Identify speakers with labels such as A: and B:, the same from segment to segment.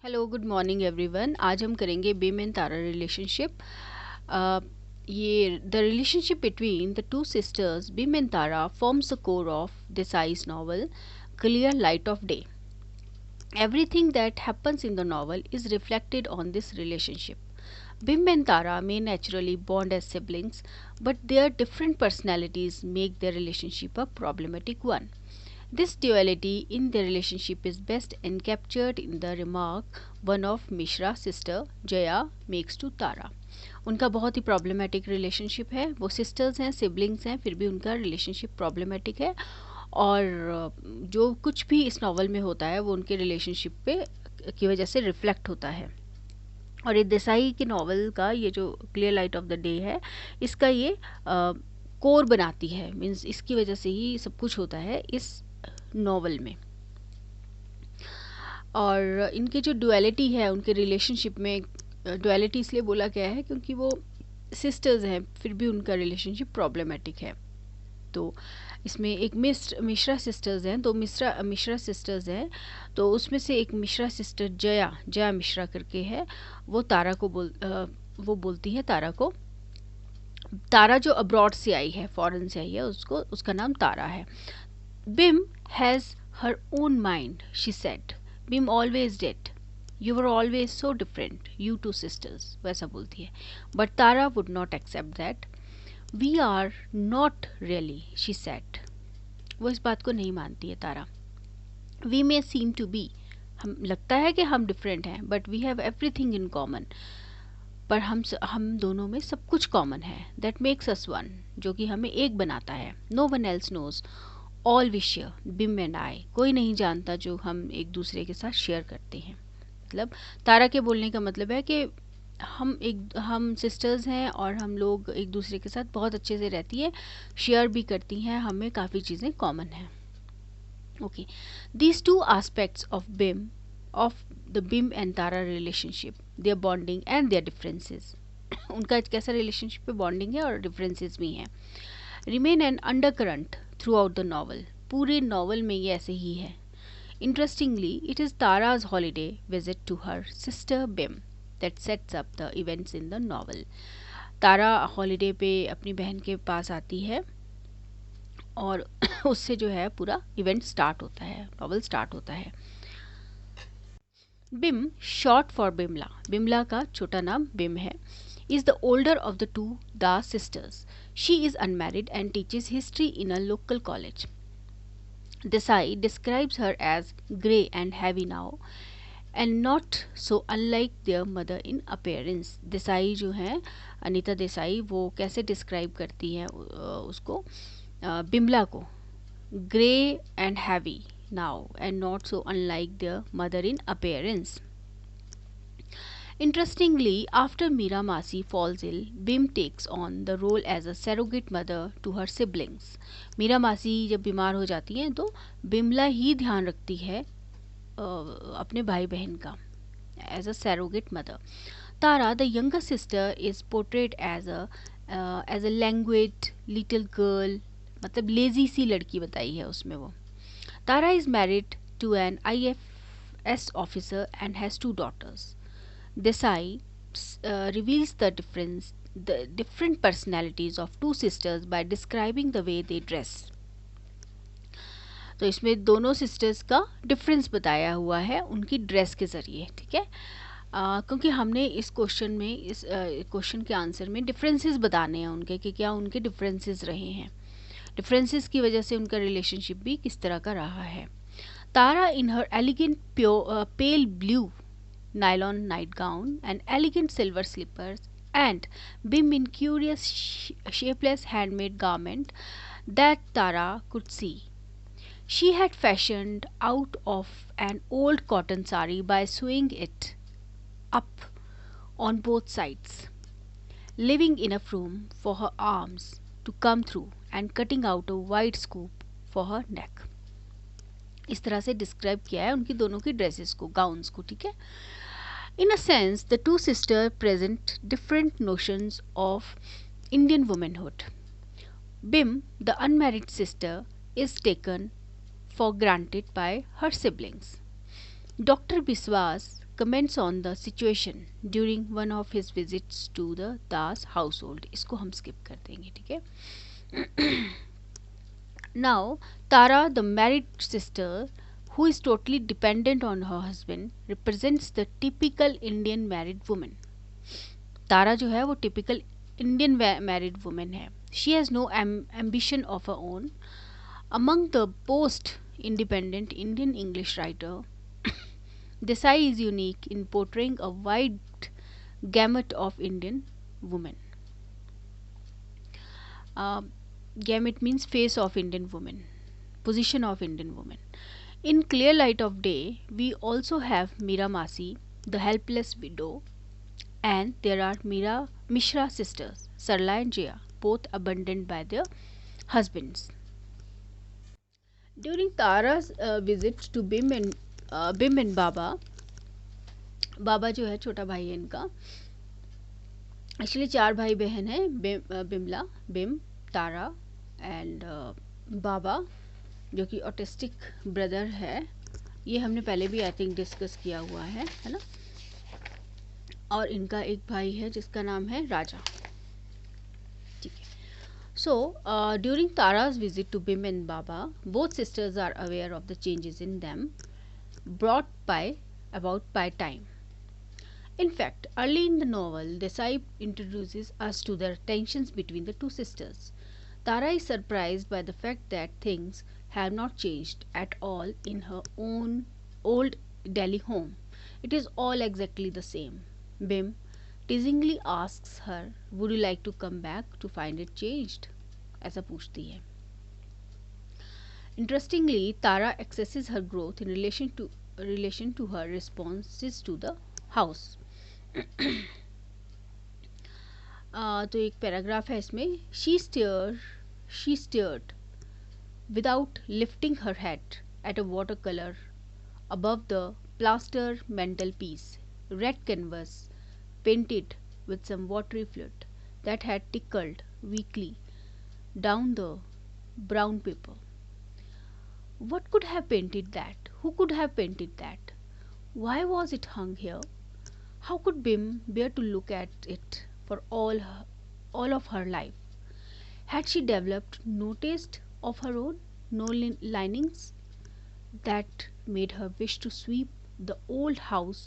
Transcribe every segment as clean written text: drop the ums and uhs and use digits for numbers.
A: Hello good morning everyone. आज हम करेंगे बिम एंड तारा रिलेशनशिप। ये the relationship between the two sisters Bim and Tara forms the core of Desai's novel clear light of day. Everything that happens in the novel is reflected on this relationship. Bim and Tara may naturally bond as siblings, but their different personalities make their relationship a problematic one. This duality in their relationship is best encaptured in the remark one of Mishra's sister Jaya makes to Tara. उनका बहुत ही problematic relationship है, वो sisters हैं, siblings हैं, फिर भी उनका relationship problematic है और जो कुछ भी इस नावल में होता है वो उनके रिलेशनशिप पे की वजह से रिफ्लेक्ट होता है. और ये देसाई के नावल का ये जो clear light of the day है, इसका ये कोर बनाती है. मीन्स इसकी वजह से ही सब कुछ होता है इस नावल में. और इनके जो डुअलिटी है उनके रिलेशनशिप में, डुअलिटी इसलिए बोला गया है क्योंकि वो सिस्टर्स हैं फिर भी उनका रिलेशनशिप प्रॉब्लमेटिक है. तो इसमें एक मिश्रा सिस्टर्स हैं, तो मिश्रा सिस्टर्स हैं, तो उसमें से एक मिश्रा सिस्टर जया मिश्रा करके है, वो वो बोलती है तारा को. तारा जो अब्रॉड से आई है, फॉरेन से आई है, उसका नाम तारा है. Bim has her own mind, she said. Bim always did. You were always so different, you two sisters, वैसा बोलती है. But Tara would not accept that. We are not really, she said. वो इस बात को नहीं मानती है Tara. We may seem to be, हम लगता है कि हम डिफरेंट हैं, but we have everything in common. पर हम दोनों में सब कुछ कॉमन है. दैट मेक्स अस वन, जो कि हमें एक बनाता है. No one else knows all we share, Bim and I. कोई नहीं जानता जो हम एक दूसरे के साथ शेयर करते हैं. मतलब तारा के बोलने का मतलब है कि हम सिस्टर्स हैं और हम लोग एक दूसरे के साथ बहुत अच्छे से रहती है, शेयर भी करती हैं, हमें काफ़ी चीज़ें कॉमन हैं. Okay, these two aspects of the Bim and Tara relationship, their bonding and their differences. उनका कैसा रिलेशनशिप पे बॉन्डिंग है और डिफरेंसेस भी हैं. Remain an undercurrent throughout the novel. पूरे नावल में ये ऐसे ही है. Interestingly, it is Tara's holiday visit to her sister Bim that sets up the events in the novel. Tara holiday पे अपनी बहन के पास आती है और उससे जो है पूरा इवेंट स्टार्ट होता है, नॉवल स्टार्ट होता है. बिम, शॉर्ट फॉर बिमला, बिमला का छोटा नाम बिम है, is the older of the two Da sisters. She is unmarried and teaches history in a local college. Desai describes her as grey and heavy now and not so unlike their mother in appearance. Desai जो हैं, अनीता देसाई, वो कैसे describe करती हैं उसको, बिमला को, grey and heavy now and not so unlike there mother in appearance. Interestingly, after Meera Masi falls ill, Bim takes on the role as a surrogate mother to her siblings. Meera मासी जब बीमार हो जाती हैं तो बिमला ही ध्यान रखती है अपने भाई बहन का, as a surrogate mother. Tara the younger sister is portrayed as a languid little girl, मतलब लेजी सी लड़की बताई है उसमें वो. Tara is married to an IFS officer and has 2 daughters. Desai reveals the different personalities of 2 sisters by describing the way they dress. तो इसमें दोनों सिस्टर्स का डिफरेंस बताया हुआ है उनकी ड्रेस के ज़रिए. ठीक है, क्योंकि हमने इस क्वेश्चन के आंसर में डिफरेंसेस बताने हैं उनके, कि क्या उनके डिफरेंसेस रहे हैं, डिफरेंसेस की वजह से उनका रिलेशनशिप भी किस तरह का रहा है. Tara in her elegant pale blue nylon nightgown and elegant silver slippers, and Bim in curious shapeless handmade garment that Tara could see. She had fashioned out of an old cotton sari by sewing it up on both sides, leaving enough room for her arms to come through and cutting out a wide scoop for her neck. इस तरह से describe किया है उनकी दोनों की dresses को, gowns को. ठीक है, in a sense the two sisters present different notions of Indian womanhood. Bim, the unmarried sister, is taken for granted by her siblings. Dr. Biswas comments on the situation during one of his visits to the Das household. इसको हम skip कर देंगे, ठीक है. Now, Tara, the married sister, who is totally dependent on her husband, represents the typical Indian married woman. तारा जो है वो typical Indian married woman है. She has no ambition of her own. Among the post-independent Indian English writer, Desai is unique in portraying a wide gamut of Indian women. Gamut means face of Indian woman, position of Indian woman. In Clear Light of Day, we also have Meera Masi, the helpless widow, and there are Mishra sisters, Sarla and Jaya, both abandoned by their husbands. During Tara's visit to Bim and Baba, बाबा जो है छोटा भाई है इनका. Actually 4 भाई बहन हैं, बिमला, बिम, तारा and बाबा, जो कि ऑटिस्टिक ब्रदर है. ये हमने पहले भी आई थिंक डिस्कस किया हुआ है ना. और इनका एक भाई है जिसका नाम है राजा, ठीक है. So during Tara's visit to Bim and Baba, both sisters are aware of the changes in them brought about by time. In fact, early in the novel, Desai introduces us to the tensions between the two sisters. Tara is surprised by the fact that things have not changed at all in her own old Delhi home. It is all exactly the same. Bim teasingly asks her, "Would you like to come back to find it changed?" ऐसा पूछती है. Interestingly, Tara assesses her growth in relation to her responses to the house. तो एक paragraph है इसमें. She stared without lifting her head at a watercolor above the plaster mantelpiece, red canvas painted with some watery fluid that had trickled weakly down the brown paper. What could have painted that? Who could have painted that? Why was it hung here? How could Bim bear to look at it for all of her life? Had she developed no taste of her own, no linings that made her wish to sweep the old house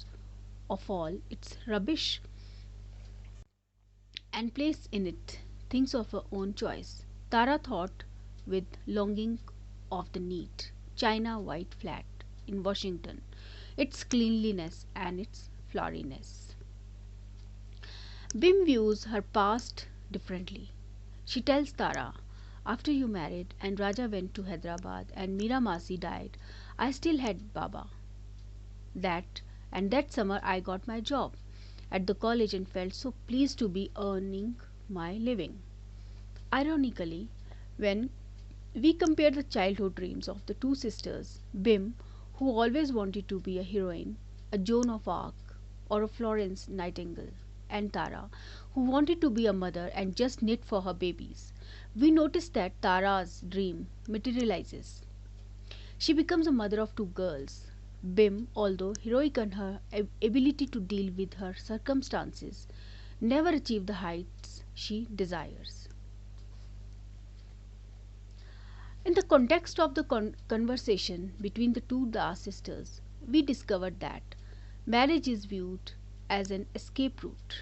A: of all its rubbish and place in it things of her own choice? Tara thought with longing of the neat china white flat in Washington, its cleanliness and its floweriness. Bim views her past differently. She tells Tara, "After you married and Raja went to Hyderabad and Meera Masi died, I still had Baba. That summer I got my job at the college and felt so pleased to be earning my living." Ironically, when we compare the childhood dreams of the two sisters, Bim, who always wanted to be a heroine, a Joan of Arc, or a Florence Nightingale, and Tara, who wanted to be a mother and just knit for her babies, we notice that Tara's dream materializes. She becomes a mother of 2 girls. Bim, although heroic in her ability to deal with her circumstances, never achieved the heights she desires. In the context of the conversation between the two Das sisters, we discovered that marriage is viewed as an escape route.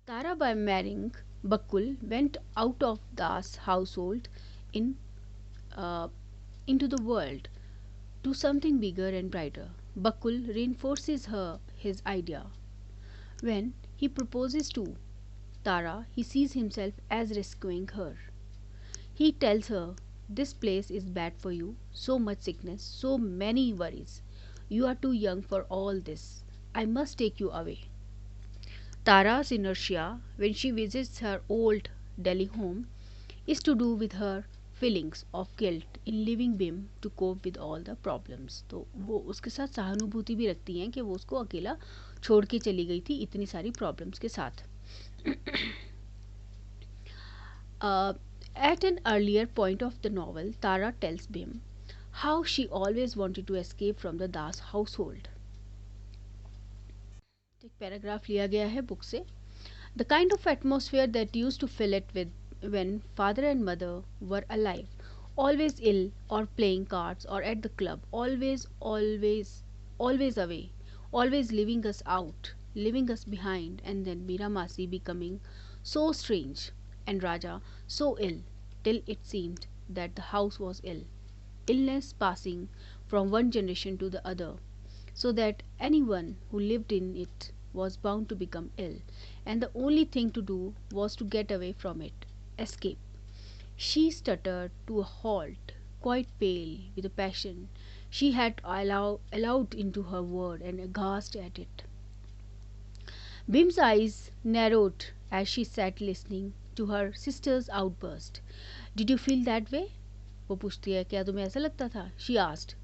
A: Tara, by marrying Bakul, went out of Das household into the world to something bigger and brighter. Bakul reinforces his idea. When he proposes to Tara, he sees himself as rescuing her. He tells her, "This place is bad for you, so much sickness, so many worries. You are too young for all this. I must take you away." Tara's inertia when she visits her old Delhi home is to do with her feelings of guilt in leaving Bim to cope with all the problems. तो वो उसके साथ सहानुभूति भी रखती हैं कि वो उसको अकेला छोड़ के चली गई थी इतनी सारी प्रॉब्लम्स के साथ. At an earlier point of the novel, Tara tells Bim how she always wanted to escape from the Das household. एक पैराग्राफ लिया गया है बुक से. The kind of atmosphere that used to fill it with when father and mother were alive, always ill or playing cards or at the club, always away, always leaving us out, leaving us behind, and then Meera Masi becoming so strange and Raja so ill, till it seemed that the house was ill, illness passing from one generation to the other, so that anyone who lived in it was bound to become ill, and the only thing to do was to get away from it, escape. She stuttered to a halt, quite pale with the passion she had allowed into her word, and aghast at it. Bim's eyes narrowed as she sat listening to her sister's outburst. Did you feel that way? वो पूछती है, क्या तुम्हें ऐसा लगता था? She asked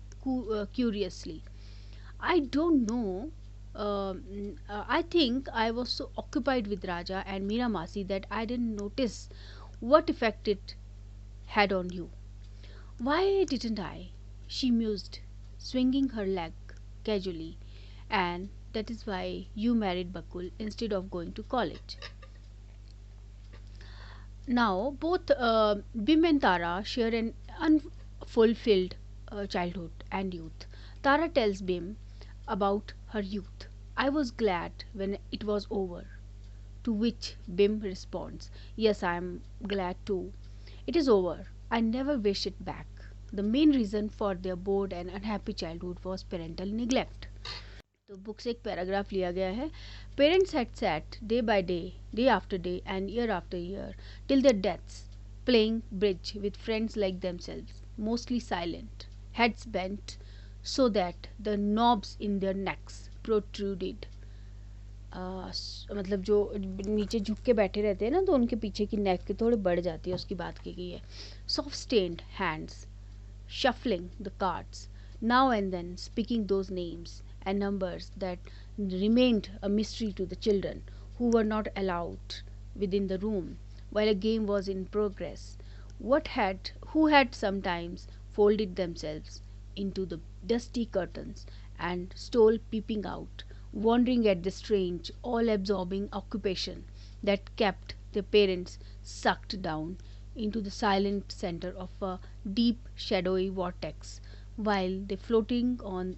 A: curiously. I don't know. I think I was so occupied with Raja and Meera Masi that I didn't notice what effect it had on you. Why didn't I? She mused, swinging her leg casually. And that is why you married Bakul instead of going to college. Now, both Bim and Tara share an unfulfilled childhood and youth. Tara tells Bim about her youth. I was glad when it was over. To which Bim responds, yes, I am glad too. It is over. I never wish it back. The main reason for their bored and unhappy childhood was parental neglect. तो book से एक paragraph लिया गया है. Parents had sat day after day and year after year till their deaths, playing bridge with friends like themselves, mostly silent, heads bent so that the knobs in their necks protruded. मतलब जो नीचे झुक के बैठे रहते हैं ना, तो उनके पीछे की नेक के थोड़े बढ़ जाती है, उसकी बात की गई है. Soft stained hands shuffling the cards, now and then speaking those names and numbers that remained a mystery to the children who were not allowed within the room while a game was in progress, who had sometimes folded themselves into the dusty curtains and stole peeping out, wondering at the strange, all absorbing occupation that kept their parents sucked down into the silent center of a deep shadowy vortex, while they floated on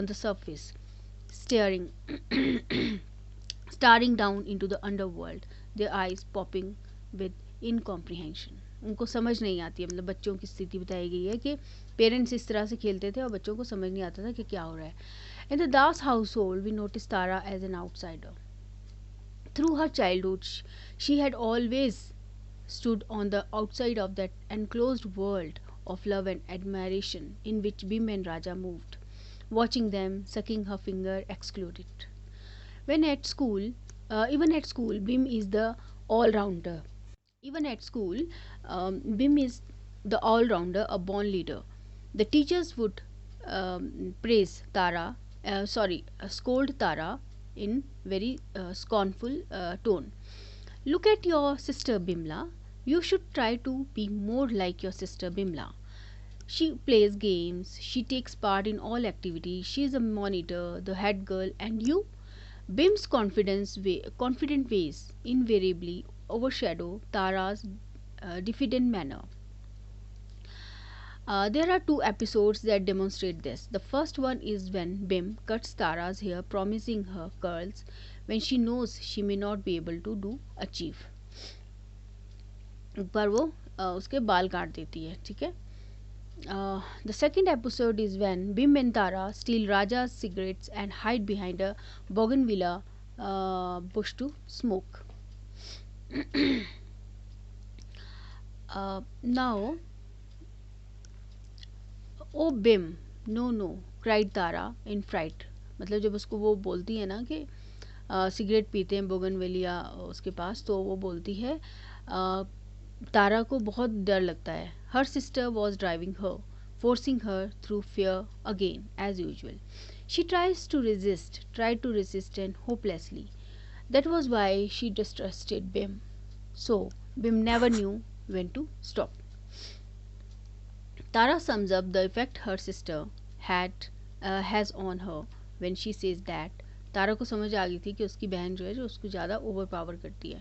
A: the surface, staring staring down into the underworld, their eyes popping with incomprehension. उनको समझ नहीं आती है, मतलब बच्चों की स्थिति बताई गई है कि पेरेंट्स इस तरह से खेलते थे और बच्चों को समझ नहीं आता था कि क्या हो रहा है. In the Das household, we noticed Tara as an outsider. Through her childhood, she had always stood on the outside of that enclosed world of love and admiration in which Bim and Raja moved, watching them, sucking her finger, excluded. When at school, even at school, Bim is the all-rounder. Even at school, Bim is the all-rounder, a born leader. The teachers would scold Tara in very scornful tone. Look at your sister Bimla. You should try to be more like your sister Bimla. She plays games, she takes part in all activities, she is a monitor, the head girl, and you? Bim's confident ways invariably overshadow Tara's diffident manner. There are two episodes that demonstrate this. The first one is when Bim cuts Tara's hair, promising her curls when she knows she may not be able to achieve. एक बार वो उसके बाल काट देती है, ठीक है. The second episode is when Bim and Tara steal Raja's cigarettes and hide behind a bougainvillea bush to smoke. Now, O Bim, no no, cried Tara in fright. मतलब जब उसको वो बोलती है ना कि सिगरेट पीते हैं बोगनवेलिया उसके पास, तो वो बोलती है तारा को बहुत डर लगता है. Her sister was driving her, forcing her through fear again as usual. She tried to resist and hopelessly. That was why she distrusted Bim. So Bim never knew when to stop. Tara sums up the effect her sister has on her when she says that तारा को समझ आ गई थी कि उसकी बहन जो है जो उसको ज़्यादा ओवर पावर करती है.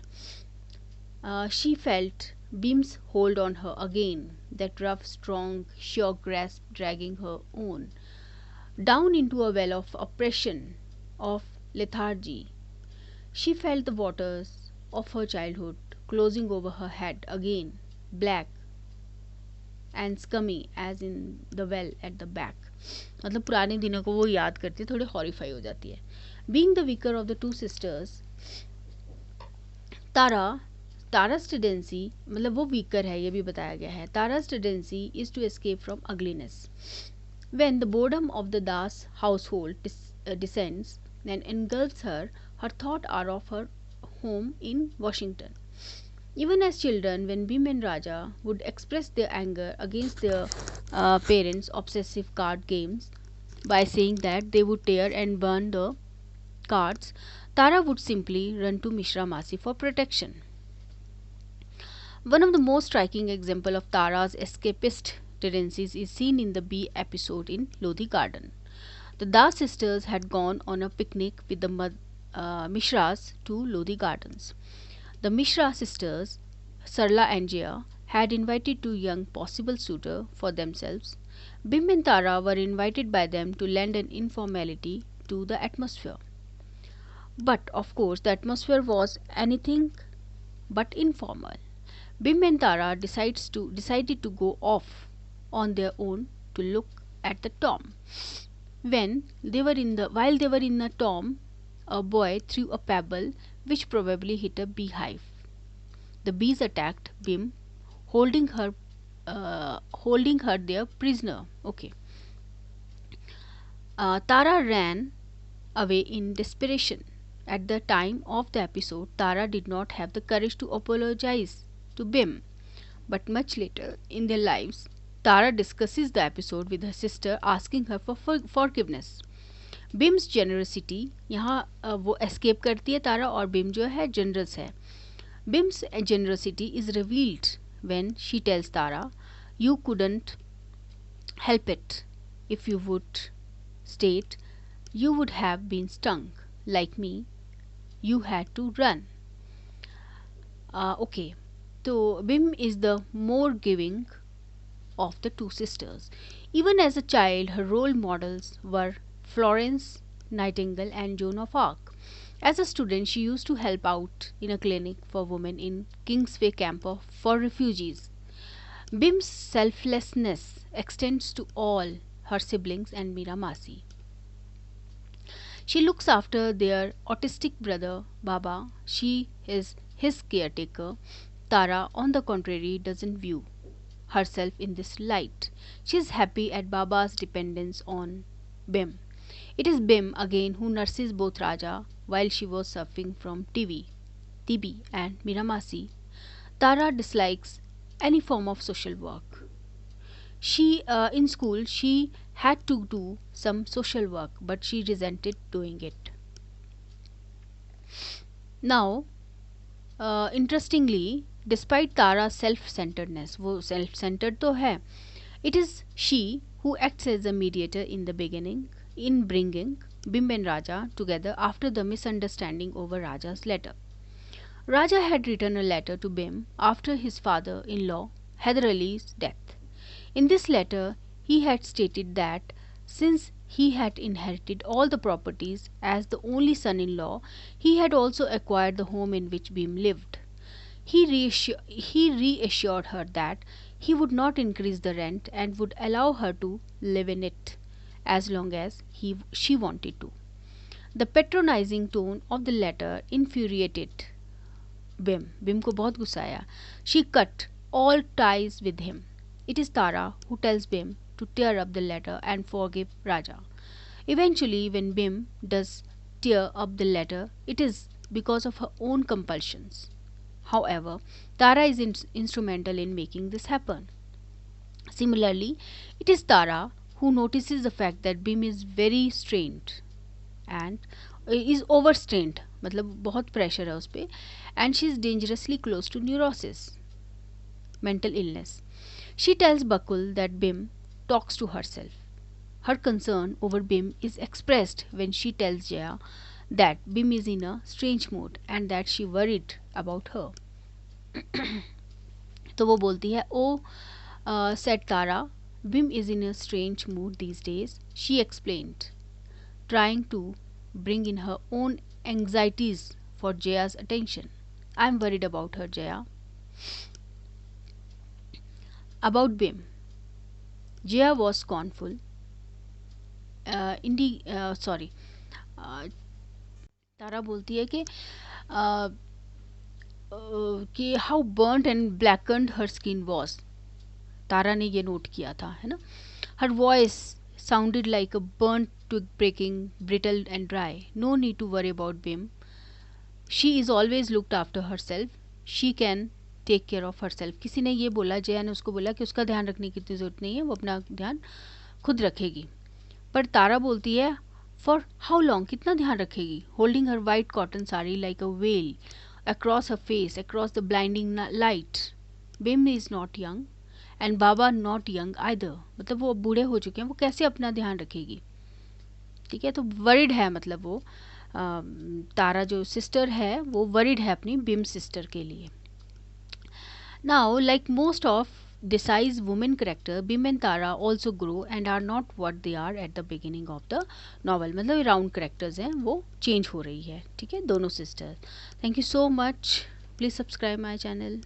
A: She felt Bim's hold on her again, that rough, strong, sure grasp dragging her on down into a well of oppression, of lethargy. She felt the waters of her childhood closing over her head again, black and scummy as in the well at the back. मतलब पुराने दिनों को वो याद करती है, थोड़ी हॉरिफाई हो जाती है. Being the weaker of the two sisters, Tara's tendency, मतलब वो weaker है, ये भी बताया गया है. Tara's tendency is to escape from ugliness. When the boredom of the Das household descends and engulfs her, her thoughts are of her home in Washington. Even as children, when Bim and Raja would express their anger against their parents' obsessive card games by saying that they would tear and burn the cards, Tara would simply run to Mishra Masi for protection. One of the most striking examples of Tara's escapist tendencies is seen in the bee episode in Lodhi Garden. The Das sisters had gone on a picnic with the Mishras to Lodhi Gardens. The Mishra sisters, Sarla and Jaya, had invited two young possible suitors for themselves. Bim and Tara were invited by them to lend an informality to the atmosphere. But of course, the atmosphere was anything but informal. Bim and Tara decided to go off on their own to look at the tomb. While they were in the tomb, a boy threw a pebble which probably hit a beehive. The bees attacked Bim, holding her their prisoner. Okay. Tara ran away in desperation. At the time of the episode, Tara did not have the courage to apologize to Bim. But much later in their lives, Tara discusses the episode with her sister, asking her for forgiveness. Bim's generosity, यहाँ वो escape करती है तारा और बिम जो है generous है. Bim's generosity is revealed when she tells Tara, "You couldn't help it. If you would state, you would have been stung. Like me, you had to run." Okay, so Bim is the more giving of the two sisters. Even as a child, her role models were Florence Nightingale and Joan of Arc. As a student, she used to help out in a clinic for women in Kingsway camp for refugees. Bim's selflessness extends to all her siblings and Mira Masi. She looks after their autistic brother Baba. She is his caretaker. Tara, on the contrary, doesn't view herself in this light. She is happy at Baba's dependence on Bim. It is Bim again who nurses both Raja while she was suffering from TB and Miramasi. Tara dislikes any form of social work. In school she had to do some social work, but she resented doing it. Now, interestingly, despite Tara's self-centeredness, वो self-centered तो है, it is she who acts as a mediator in the beginning in bringing Bim and Raja together after the misunderstanding over Raja's letter. Raja had written a letter to Bim after his father-in-law Hyder Ali's death. In this letter, he had stated that since he had inherited all the properties as the only son-in-law, he had also acquired the home in which Bim lived. He reassured her that he would not increase the rent and would allow her to live in it as long as she wanted to. The patronizing tone of the letter infuriated Bim. Bim को बहुत गुस्सा आया. She cut all ties with him. It is Tara who tells Bim to tear up the letter and forgive Raja. Eventually, when Bim does tear up the letter, it is because of her own compulsions. However, Tara is instrumental in making this happen. Similarly, it is Tara who notices the fact that Bim is very strained and is overstrained, मतलब बहुत pressure है उस पे, and she is dangerously close to neurosis, mental illness. She tells Bakul that Bim talks to herself. Her concern over Bim is expressed when she tells Jaya that Bim is in a strange mood and that she worried about her. तो वो बोलती है, ओ said Tara, Bim is in a strange mood these days, she explained, trying to bring in her own anxieties for Jaya's attention. I'm worried about her, Jaya. About Bim. Jaya was scornful. Sorry. तारा बोलती है कि how burned and blackened her skin was. Tara ने ये note किया था, है ना. Her voice sounded like a burned twig breaking, brittle and dry. No need to worry about Bim. She is always looked after herself. She can take care of herself. किसी ने ये बोला, जया ने उसको बोला कि उसका ध्यान रखने की इतनी ज़रूरत नहीं है, वो अपना ध्यान खुद रखेगी. पर तारा बोलती है, फॉर हाउ लॉन्ग, कितना ध्यान रखेगी. Holding her white cotton sari like a well across her face, across the blinding light. Bim is not young and Baba not young either. मतलब वो बूढ़े हो चुके हैं, वो कैसे अपना ध्यान रखेगी. ठीक है, तो वरिड है, मतलब वो तारा जो सिस्टर है वो वरिड है अपनी बिम सिस्टर के लिए. Now like most of Desai's women character, Bim and Tara also grow and are not what they are at the beginning of the novel. मतलब राउंड करेक्टर्स हैं, वो चेंज हो रही है. ठीक है, दोनों sister. Thank you so much. Please subscribe my channel.